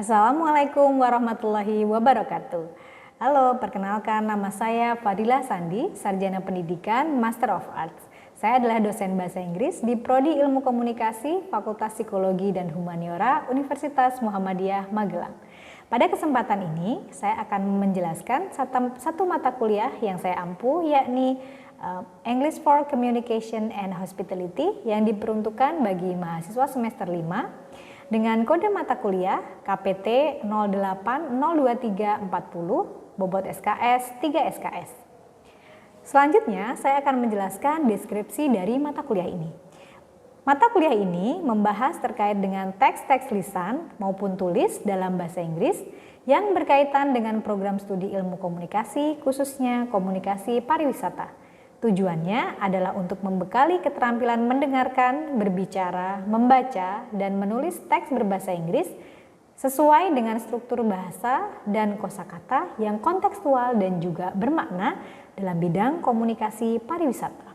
Assalamualaikum warahmatullahi wabarakatuh. Halo, perkenalkan nama saya Fadila Sandi, Sarjana Pendidikan Master of Arts. Saya adalah dosen bahasa Inggris di Prodi Ilmu Komunikasi Fakultas Psikologi dan Humaniora Universitas Muhammadiyah Magelang. Pada kesempatan ini, saya akan menjelaskan satu mata kuliah yang saya ampu, yakni English for Communication and Hospitality yang diperuntukkan bagi mahasiswa semester 5 dengan kode mata kuliah KPT 0802340, bobot SKS 3 SKS. Selanjutnya, saya akan menjelaskan deskripsi dari mata kuliah ini. Mata kuliah ini membahas terkait dengan teks-teks lisan maupun tulis dalam bahasa Inggris yang berkaitan dengan program studi ilmu komunikasi, khususnya komunikasi pariwisata. Tujuannya adalah untuk membekali keterampilan mendengarkan, berbicara, membaca, dan menulis teks berbahasa Inggris sesuai dengan struktur bahasa dan kosakata yang kontekstual dan juga bermakna dalam bidang komunikasi pariwisata.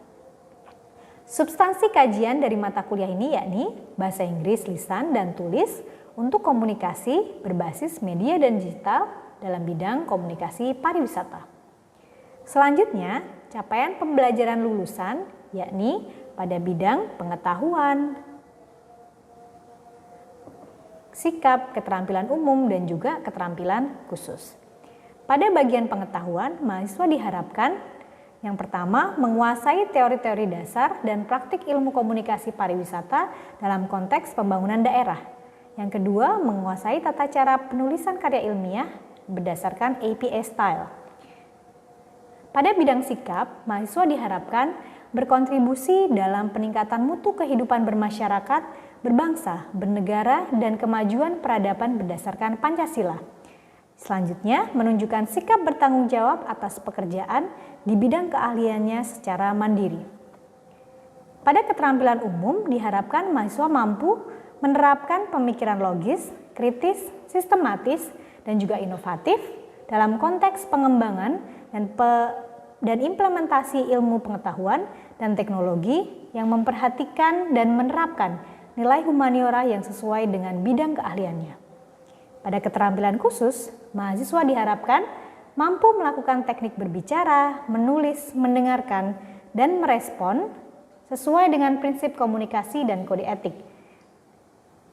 Substansi kajian dari mata kuliah ini yakni bahasa Inggris lisan dan tulis untuk komunikasi berbasis media dan digital dalam bidang komunikasi pariwisata. Selanjutnya, capaian pembelajaran lulusan yakni pada bidang pengetahuan, sikap, keterampilan umum, dan juga keterampilan khusus. Pada bagian pengetahuan, mahasiswa diharapkan yang pertama menguasai teori-teori dasar dan praktik ilmu komunikasi pariwisata dalam konteks pembangunan daerah. Yang kedua, menguasai tata cara penulisan karya ilmiah berdasarkan APA style. Pada bidang sikap, mahasiswa diharapkan berkontribusi dalam peningkatan mutu kehidupan bermasyarakat, berbangsa, bernegara, dan kemajuan peradaban berdasarkan Pancasila. Selanjutnya, menunjukkan sikap bertanggung jawab atas pekerjaan di bidang keahliannya secara mandiri. Pada keterampilan umum, diharapkan mahasiswa mampu menerapkan pemikiran logis, kritis, sistematis, dan juga inovatif dalam konteks pengembangan dan implementasi ilmu pengetahuan dan teknologi yang memperhatikan dan menerapkan nilai humaniora yang sesuai dengan bidang keahliannya. Pada keterampilan khusus, mahasiswa diharapkan mampu melakukan teknik berbicara, menulis, mendengarkan, dan merespon sesuai dengan prinsip komunikasi dan kode etik.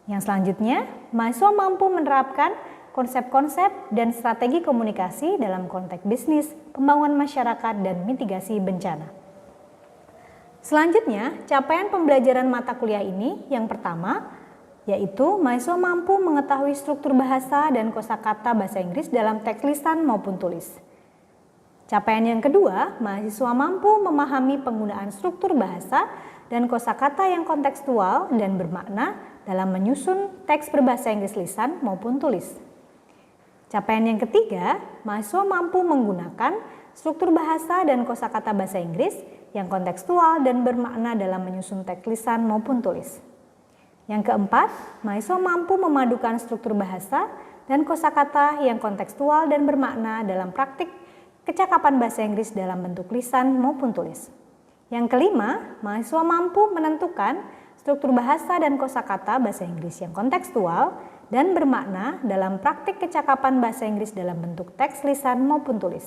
Yang selanjutnya, mahasiswa mampu menerapkan konsep-konsep dan strategi komunikasi dalam konteks bisnis, pembangunan masyarakat, dan mitigasi bencana. Selanjutnya, capaian pembelajaran mata kuliah ini yang pertama, yaitu mahasiswa mampu mengetahui struktur bahasa dan kosakata bahasa Inggris dalam teks lisan maupun tulis. Capaian yang kedua, mahasiswa mampu memahami penggunaan struktur bahasa dan kosakata yang kontekstual dan bermakna dalam menyusun teks berbahasa Inggris lisan maupun tulis. Capaian yang ketiga, mahasiswa mampu menggunakan struktur bahasa dan kosakata bahasa Inggris yang kontekstual dan bermakna dalam menyusun teks lisan maupun tulis. Yang keempat, mahasiswa mampu memadukan struktur bahasa dan kosakata yang kontekstual dan bermakna dalam praktik kecakapan bahasa Inggris dalam bentuk lisan maupun tulis. Yang kelima, mahasiswa mampu menentukan struktur bahasa dan kosakata bahasa Inggris yang kontekstual dan bermakna dalam praktik kecakapan bahasa Inggris dalam bentuk teks lisan maupun tulis.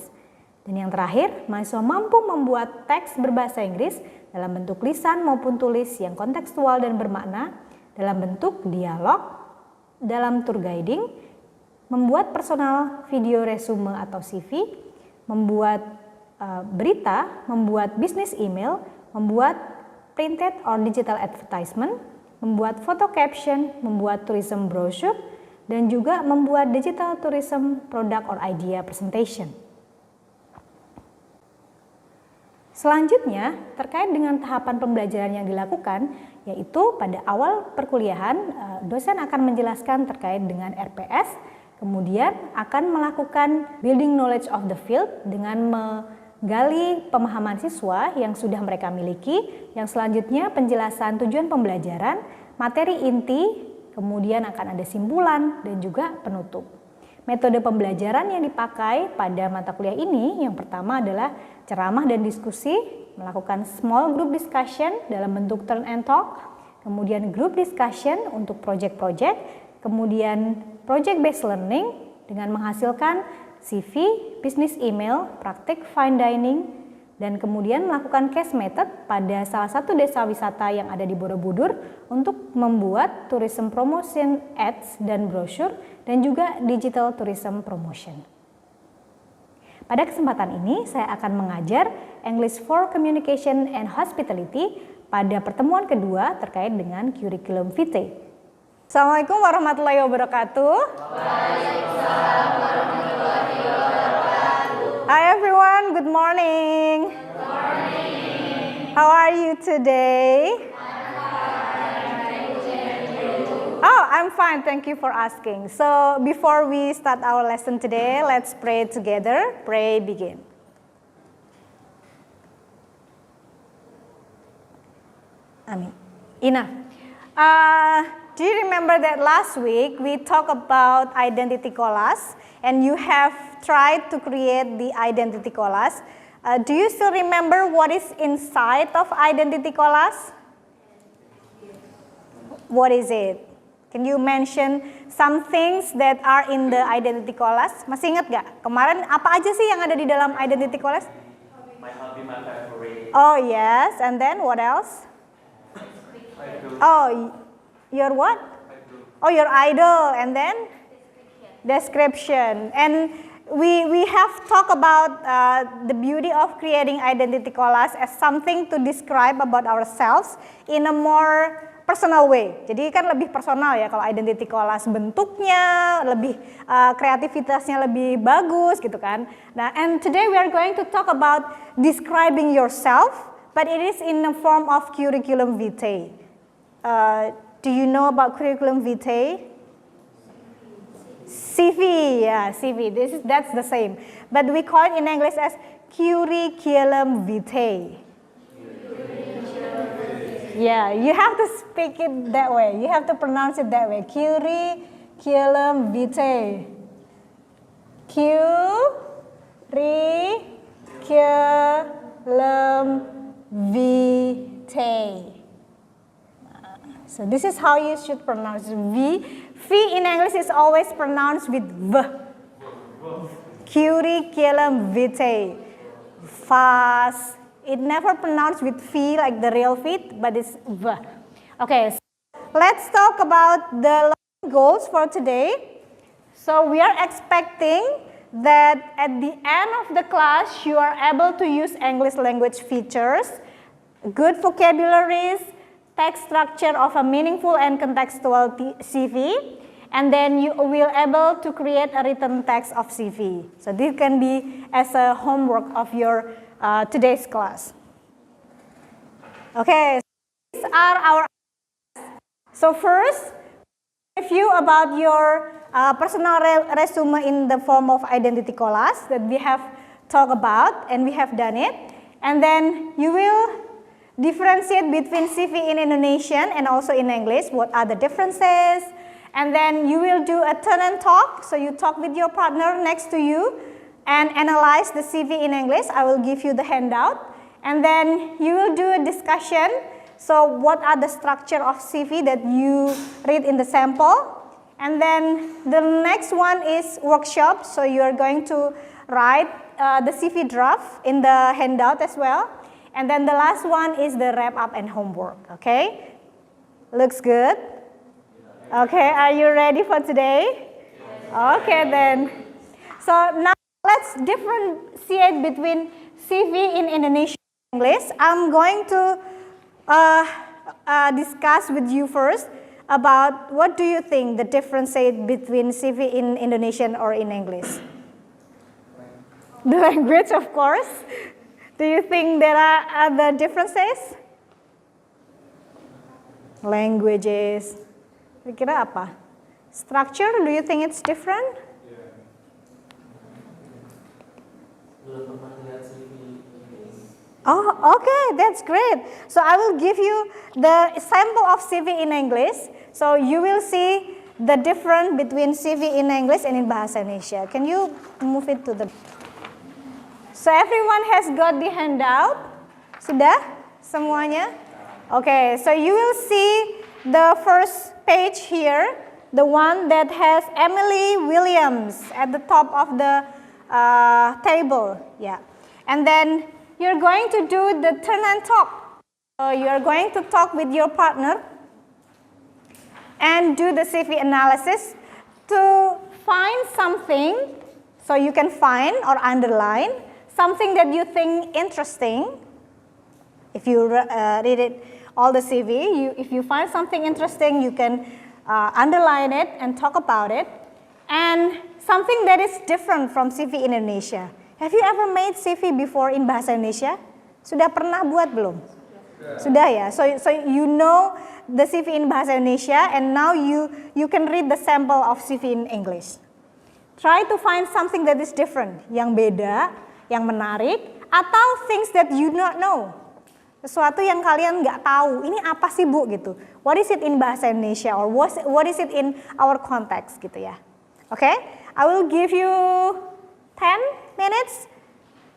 Dan yang terakhir, mahasiswa mampu membuat teks berbahasa Inggris dalam bentuk lisan maupun tulis yang kontekstual dan bermakna dalam bentuk dialog, dalam tour guiding, membuat personal video resume atau CV, membuat berita, membuat bisnis email, membuat printed or digital advertisement, membuat foto caption, membuat tourism brochure, dan juga membuat digital tourism product or idea presentation. Selanjutnya, terkait dengan tahapan pembelajaran yang dilakukan, yaitu pada awal perkuliahan, dosen akan menjelaskan terkait dengan RPS, kemudian akan melakukan building knowledge of the field dengan menggali pemahaman siswa yang sudah mereka miliki, yang selanjutnya penjelasan tujuan pembelajaran, materi inti, kemudian akan ada simpulan dan juga penutup. Metode pembelajaran yang dipakai pada mata kuliah ini yang pertama adalah ceramah dan diskusi, melakukan small group discussion dalam bentuk turn and talk, kemudian group discussion untuk project-project, kemudian project based learning dengan menghasilkan CV, bisnis email, praktik fine dining, dan kemudian melakukan case method pada salah satu desa wisata yang ada di Borobudur untuk membuat tourism promotion ads dan brosur dan juga digital tourism promotion. Pada kesempatan ini saya akan mengajar English for Communication and Hospitality pada pertemuan kedua terkait dengan curriculum vitae. Assalamualaikum warahmatullahi wabarakatuh. Waalaikumsalam warahmatullahi wabarakatuh. Hi everyone, good morning. Good morning. How are you today? I'm fine, thank you for asking. So before we start our lesson today, let's pray together. Pray begin. Amin. Enough. Do you remember that last week we talked about identity collage and you have tried to create the identity collage? Do you still remember what is inside of identity collage? What is it? Can you mention some things that are in the identity collage? Masih ingat gak? Kemarin apa aja sih yang ada di dalam identity collage? My hobby, my favorite. Oh yes, and then what else? Oh, your what? Oh, your idol, and then description. And we have talked about the beauty of creating identity collage as something to describe about ourselves in a more personal way. Jadi kan lebih personal ya kalau identity collage, bentuknya lebih kreativitasnya lebih bagus gitu kan. Nah, and today we are going to talk about describing yourself, but it is in the form of curriculum vitae. Do you know about curriculum vitae? CV, yeah, CV. That's the same, but we call it in English as curriculum vitae. Yeah, you have to speak it that way. You have to pronounce it that way. Curriculum vitae. Curriculum vitae. So this is how you should pronounce V. V in English is always pronounced with V. Curriculum vitae. Fast. It never pronounced with V like the real feet, but it's V. Okay, so let's talk about the learning goals for today. So we are expecting that at the end of the class, you are able to use English language features, good vocabularies, text structure of a meaningful and contextual CV, and then you will able to create a written text of CV. So this can be as a homework of your today's class. Okay, these are our. So first, a few about your personal resume in the form of identity collage that we have talked about and we have done it, and then you will differentiate between CV in Indonesian and also in English. What are the differences? And then you will do a turn and talk. So you talk with your partner next to you and analyze the CV in English. I will give you the handout. And then you will do a discussion. So what are the structure of CV that you read in the sample? And then the next one is workshop. So you are going to write the CV draft in the handout as well. And then the last one is the wrap up and homework. Okay? Looks good? Okay, are you ready for today? Okay then. So now let's differentiate between CV in Indonesian and English. I'm going to discuss with you first about what do you think the differentiate between CV in Indonesian or in English? The language, of course. Do you think there are other differences? Languages. Kira-kira apa? Structure, do you think it's different? Oh, okay, that's great. So I will give you the sample of CV in English. So you will see the difference between CV in English and in Bahasa Indonesia. Can you move it to the... So everyone has got the handout? Sudah? Semuanya? Okay, so you will see the first page here. the one that has Emily Williams at the top of the table. Yeah. And then you're going to do the turn and talk. So you're going to talk with your partner and do the CV analysis to find something. So you can find or underline something that you think interesting. If you read it, all the CV, if you find something interesting, you can underline it and talk about it. And something that is different from CV Indonesia. Have you ever made CV before in Bahasa Indonesia? Sudah pernah buat belum? Sudah ya. So you know the CV in Bahasa Indonesia, and now you can read the sample of CV in English. Try to find something that is different, yang beda, yang menarik, atau things that you not know. Sesuatu yang kalian nggak tahu, ini apa sih Bu gitu. What is it in Bahasa Indonesia, or what is it in our context gitu ya. Okay, I will give you 10 minutes.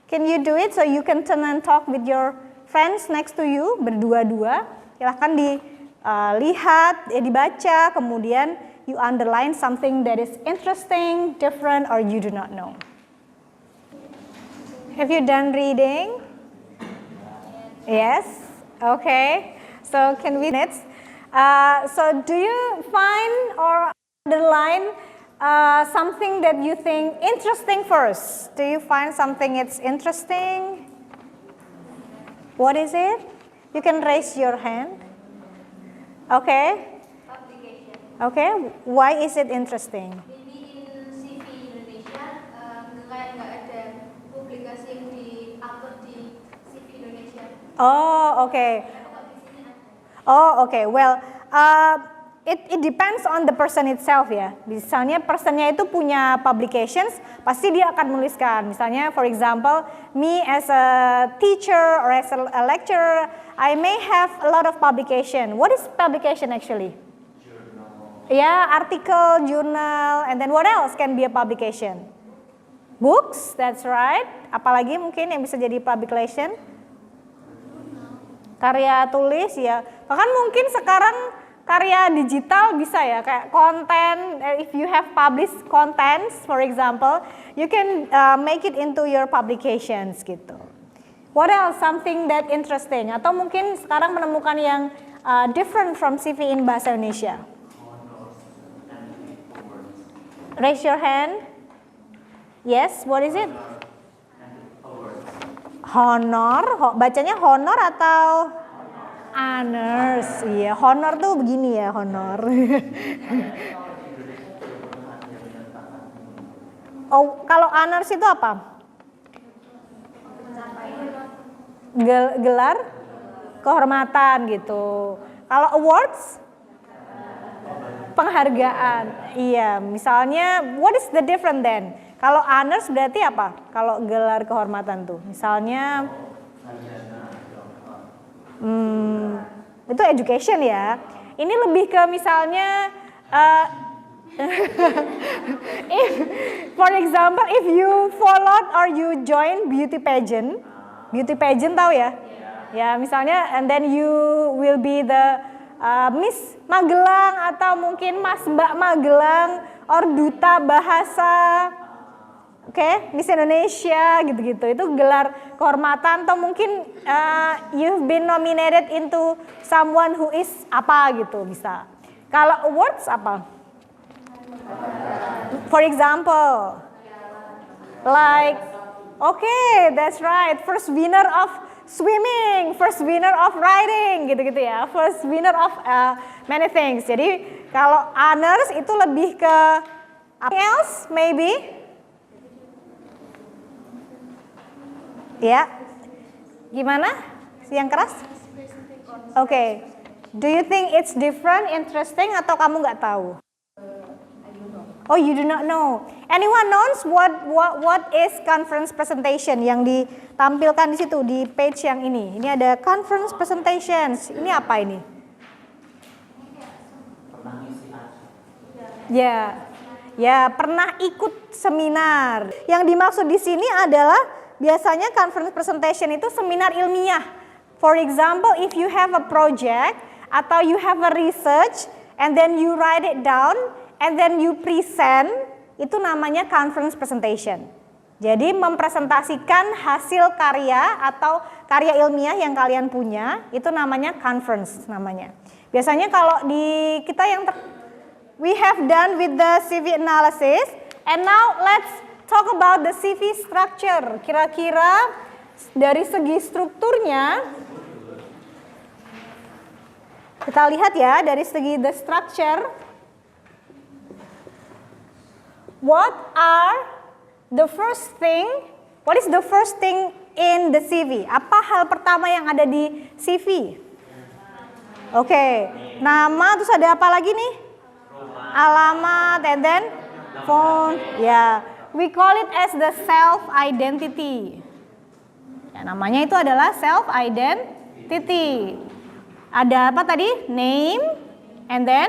Can you do it so you can turn and talk with your friends next to you, berdua-dua. Silahkan dilihat, dibaca, kemudian you underline something that is interesting, different, or you do not know. Have you done reading? Yes. Okay. So can we next? So do you find or underline something that you think interesting first? Do you find something it's interesting? What is it? You can raise your hand. Okay. Publication. Okay. Why is it interesting? Maybe in CV Indonesia nggak ada publikasi yang di-upload di CV Indonesia. Oh, okay. Kok di sini ada? Oh, okay. Well, it depends on the person itself ya. Misalnya personnya itu punya publications, pasti dia akan menuliskan. Misalnya, for example, me as a teacher or as a lecturer, I may have a lot of publication. What is publication actually? Journal. Yeah, article, journal, and then what else can be a publication? Books, that's right. Apalagi mungkin yang bisa jadi publication? Karya tulis ya. Bahkan mungkin sekarang karya digital bisa ya, kayak konten. If you have published contents, for example, you can make it into your publications gitu. What else? Something that interesting. Atau mungkin sekarang menemukan yang different from CV in Bahasa Indonesia. Raise your hand. Yes, what is it? Honor. Bacanya honor atau honors? Iya, honor tuh begini ya, honor. Oh, kalau honors itu apa? Gelar kehormatan gitu. Kalau awards, penghargaan. Iya, misalnya what is the difference then? Kalau honors berarti apa? Kalau gelar kehormatan tuh, misalnya itu education ya. Ini lebih ke misalnya for example, if you followed or you join beauty pageant tahu ya? Ya, misalnya and then you will be the Miss Magelang atau mungkin Mas Mbak Magelang or duta bahasa. Oke, Miss Indonesia gitu-gitu. Itu gelar kehormatan atau mungkin you've been nominated into someone who is apa gitu bisa. Kalau awards apa? For example, like, okay, that's right. First winner of swimming, first winner of riding, gitu-gitu ya. First winner of many things. Jadi kalau honors itu lebih ke apa else, maybe? Ya, gimana? Yang keras? Okay. Do you think it's different, interesting, atau kamu nggak tahu? Oh, you do not know. Anyone knows what is conference presentation yang ditampilkan di situ di page yang ini? Ini ada conference presentations. Ini apa ini? Pernah ngisi aja. Ya, pernah ikut seminar. Yang dimaksud di sini adalah biasanya conference presentation itu seminar ilmiah. For example, if you have a project atau you have a research and then you write it down and then you present, itu namanya conference presentation. Jadi mempresentasikan hasil karya atau karya ilmiah yang kalian punya, itu namanya conference namanya. Biasanya kalau di kita yang we have done with the CV analysis, and now let's talk about the CV structure. Kira-kira dari segi strukturnya, kita lihat ya dari segi the structure, what is the first thing in the CV? Apa hal pertama yang ada di CV? Oke, nama, terus ada apa lagi nih? Alamat, and then phone. Ya, we call it as the self identity. Ya, namanya itu adalah self identity. Ada apa tadi? Name, and then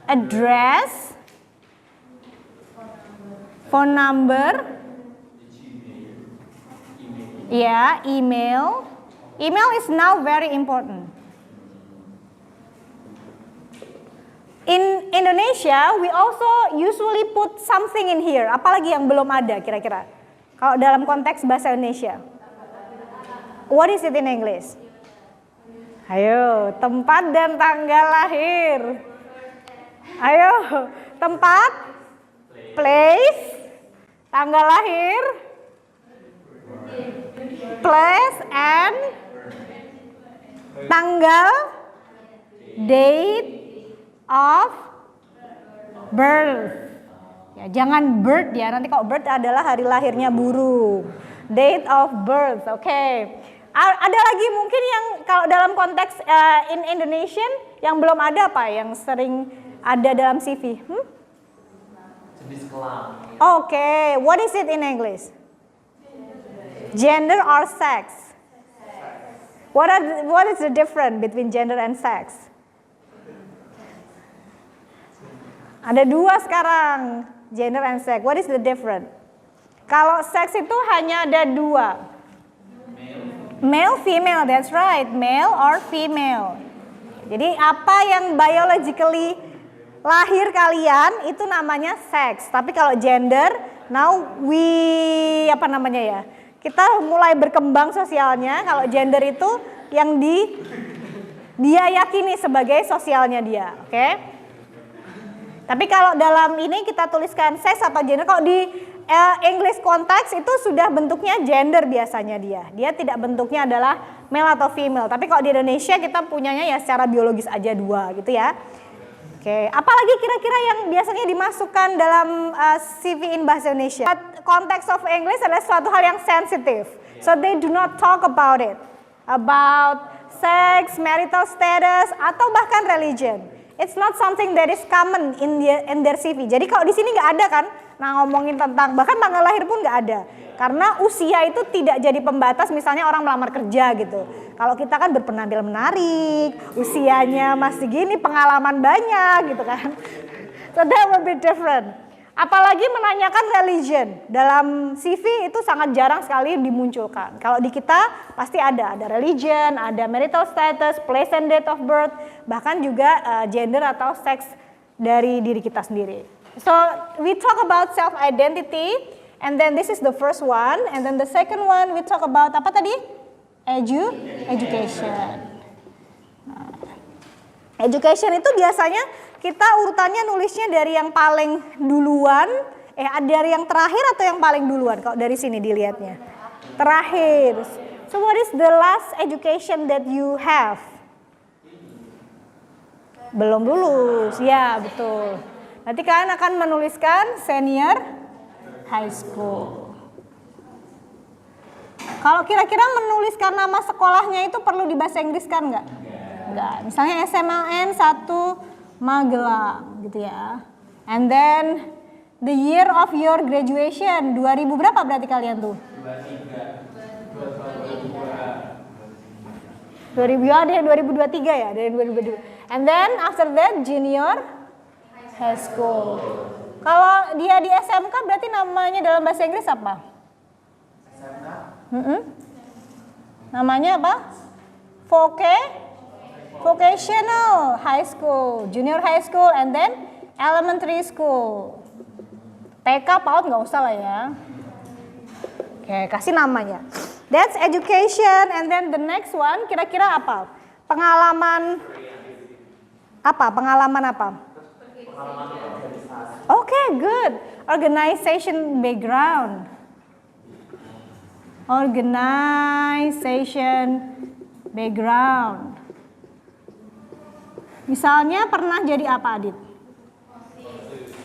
address, phone number, ya, email. Email is now very important. In Indonesia, we also usually put something in here. Apalagi yang belum ada kira-kira? Kalau dalam konteks bahasa Indonesia. What is it in English? Ayo, tempat dan tanggal lahir. Ayo, tempat, place, tanggal lahir, place, and tanggal, date of birth. Ya, jangan birth ya, nanti kalau birth adalah hari lahirnya burung. Date of birth, oke. Ada lagi mungkin yang kalau dalam konteks in Indonesian yang belum ada apa yang sering ada dalam CV? Jenis kelamin. Oke, what is it in English? Gender or sex? What is the difference between gender and sex? Ada dua sekarang, gender and sex. What is the difference? Kalau seks itu hanya ada dua. Male, female, that's right. Male or female. Jadi apa yang biologically lahir kalian itu namanya seks. Tapi kalau gender, now apa namanya ya? Kita mulai berkembang sosialnya. Kalau gender itu yang dia yakini sebagai sosialnya dia, oke? Tapi kalau dalam ini kita tuliskan seks atau gender, kalau di English konteks itu sudah bentuknya gender biasanya dia. Dia tidak bentuknya adalah male atau female. Tapi kalau di Indonesia kita punyanya ya secara biologis aja dua gitu ya. Oke, apalagi kira-kira yang biasanya dimasukkan dalam CV in bahasa Indonesia? Konteks of English adalah suatu hal yang sensitif. So they do not talk about it. About sex, marital status, atau bahkan religion. It's not something that is common in their CV. Jadi kalau di sini nggak ada kan, nah ngomongin tentang bahkan tanggal lahir pun nggak ada. Karena usia itu tidak jadi pembatas, misalnya orang melamar kerja gitu. Kalau kita kan berpenampilan menarik, usianya masih gini, pengalaman banyak gitu kan. So that will be different. Apalagi menanyakan religion. Dalam CV itu sangat jarang sekali dimunculkan. Kalau di kita pasti ada religion, ada marital status, place and date of birth, bahkan juga gender atau seks dari diri kita sendiri. So we talk about self identity, and then this is the first one, and then the second one we talk about apa tadi? Education. Nah, education itu biasanya kita urutannya nulisnya dari yang paling duluan, dari yang terakhir atau yang paling duluan? Kalau dari sini dilihatnya terakhir. So what is the last education that you have? Belum lulus, ya betul. Nanti kalian akan menuliskan senior high school. Kalau kira-kira menuliskan nama sekolahnya itu perlu di bahasa Inggris kan nggak? Nggak. Misalnya SMAN 1 Magelang gitu ya. And then the year of your graduation 2000 berapa berarti kalian tuh? 2000 ada yang 2023 ya, dari 2022. And then after that junior high school. Kalau dia di SMK berarti namanya dalam bahasa Inggris apa? Namanya apa? Vocational high school, junior high school, and then Elementary school. TK, PAUD nggak usah lah ya. Oke, kasih namanya. That's education, and then the next one kira-kira apa? Pengalaman apa? Pengalaman apa? Oke, good. Organization background. Organization background. Misalnya pernah jadi apa, Adit?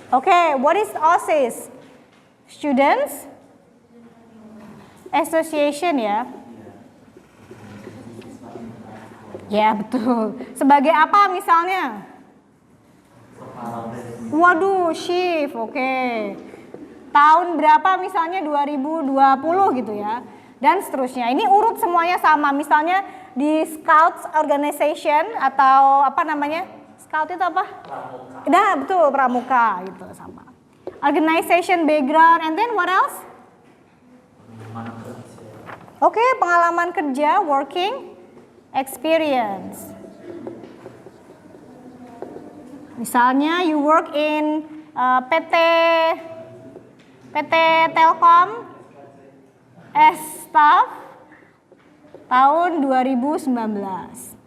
Oke, what is OSIS? Students Association ya. Ya, betul. Sebagai apa misalnya? Waduh, shift. Oke. Tahun berapa misalnya 2020 gitu ya. Dan seterusnya. Ini urut semuanya sama. Misalnya di Scouts Organization atau apa namanya? Scout itu apa? Pramuka. Nah, betul, pramuka gitu sama. Organization background, and then what else? Oke, pengalaman kerja, working experience. Misalnya you work in PT Telkom as staff tahun 2019.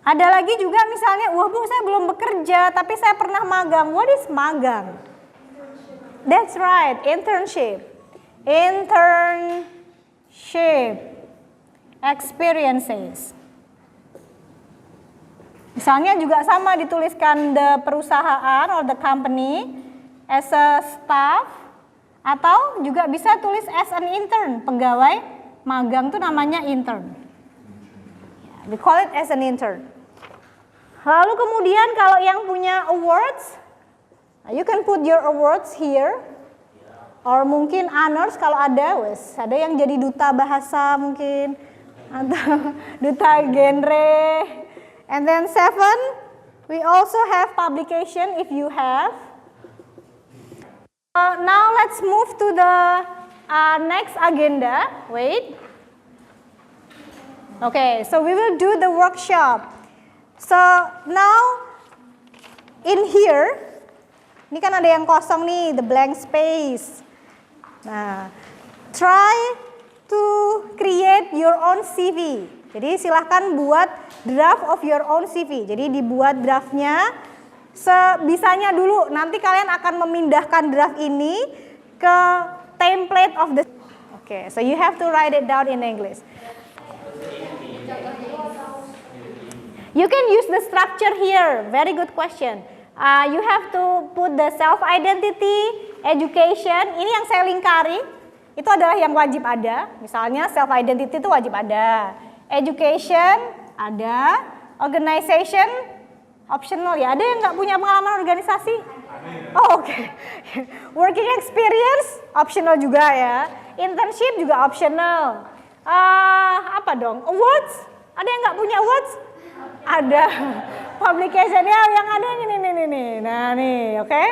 Ada lagi juga misalnya, wah Bu saya belum bekerja tapi saya pernah magang. What is magang? That's right, internship. Internship experiences. Misalnya juga sama dituliskan the perusahaan or the company as a staff, atau juga bisa tulis as an intern, pegawai magang tuh namanya intern. We call it as an intern. Lalu kemudian kalau yang punya awards, you can put your awards here. Or mungkin honors kalau ada, ada yang jadi duta bahasa mungkin, atau duta genre. And then 7, we also have publication if you have. Now let's move to the next agenda. Wait. Okay, so we will do the workshop. So now in here, ini kan ada yang kosong nih, the blank space. Nah, try to create your own CV. Jadi silahkan buat draft of your own CV. Jadi dibuat draftnya sebisanya dulu. Nanti kalian akan memindahkan draft ini ke template of the. Okay, so you have to write it down in English. You can use the structure here. Very good question. You have to put the self-identity, education. Ini yang saya lingkari. Itu adalah yang wajib ada. Misalnya self-identity itu wajib ada. Education ada. Organization optional ya. Ada yang nggak punya pengalaman organisasi? Oh, oke. Working experience optional juga ya. Internship juga optional. Apa dong? Awards? Ada yang nggak punya awards? Ada. Publicationnya yang ada ini nih. Nah nih, oke.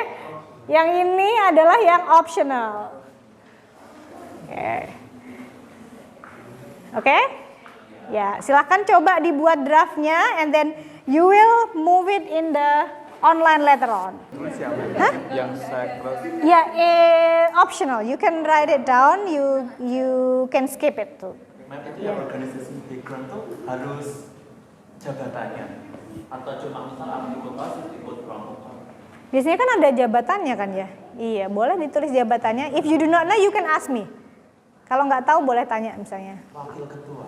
Yang ini adalah yang optional. Oke. Ya, silakan coba dibuat draftnya, and then you will move it in the online later on. Hah? Yang saya cross. Ya, optional. You can write it down. You can skip it too. Itu yang organisasi background tuh harus jabatannya atau cuma misal aku ikut OSIS, ikut pramuka. Biasanya kan ada jabatannya kan ya? Iya, boleh ditulis jabatannya. If you do not know, you can ask me. Kalau nggak tahu boleh tanya misalnya. Wakil ketua.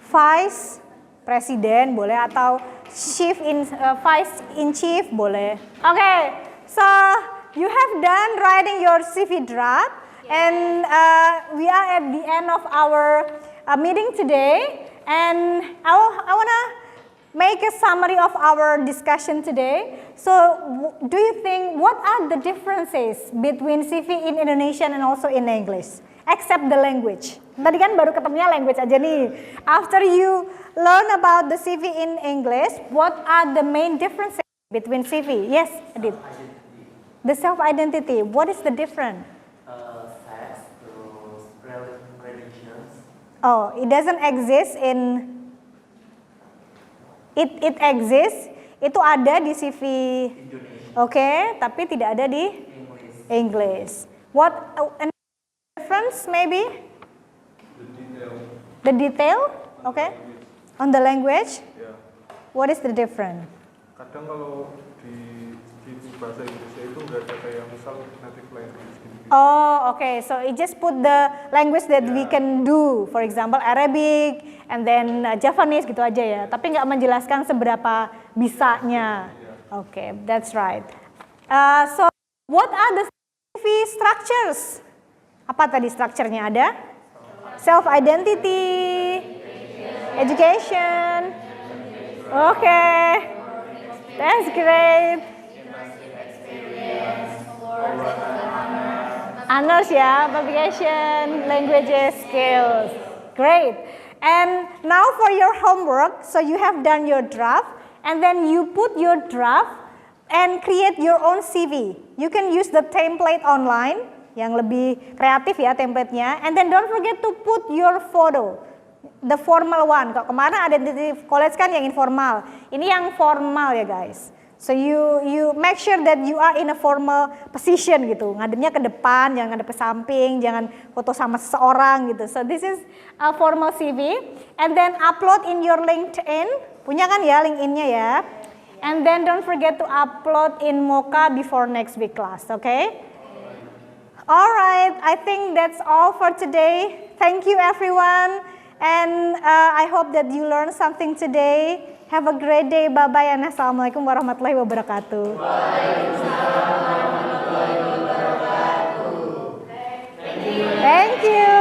Vice Presiden boleh, atau Vice in Chief boleh. Okay, so you have done writing your CV draft, and we are at the end of our meeting today, and I wanna make a summary of our discussion today. So, do you think what are the differences between CV in Indonesian and also in English, except the language? Tadi kan baru ketemunya language aja nih. After you learn about the CV in English, what are the main differences between CV? Yes, Adit. The self-identity. What is the difference? Sex, terus religions. Oh, it doesn't exist in. It exists. Itu ada di CV Oke, tapi tidak ada di English. What any difference maybe? The detail, okay? On the language? Ya, What is the difference? kadang kalau di bahasa Inggrisnya itu nggak ada kayak misal native language gitu. Oh, okay. So it just put the language that we can do, for example Arabic and then Javanese gitu aja ya. Tapi nggak menjelaskan seberapa bisanya. Okay, that's right. So what are the CV structures? Apa tadi strukturnya ada? Self identity, education. Okay, that's great. Honors ya, publication, languages, skills. Great. And now for your homework, so you have done your draft, and then you put your draft and create your own CV. You can use the template online, yang lebih kreatif ya template-nya. And then don't forget to put your photo, the formal one. Kalau kemarin identity college kan yang informal, ini yang formal ya guys. So you make sure that you are in a formal position gitu. Ngadepnya ke depan, jangan ngadep ke samping, jangan foto sama seseorang gitu. So this is a formal CV. And then upload in your LinkedIn. Punya kan ya LinkedIn-nya ya. And then don't forget to upload in Mocha before next week class, okay? Alright, I think that's all for today. Thank you everyone. And I hope that you learned something today. Have a great day. Bye-bye and assalamualaikum warahmatullahi wabarakatuh. Waalaikumsalam warahmatullahi wabarakatuh. Thank you.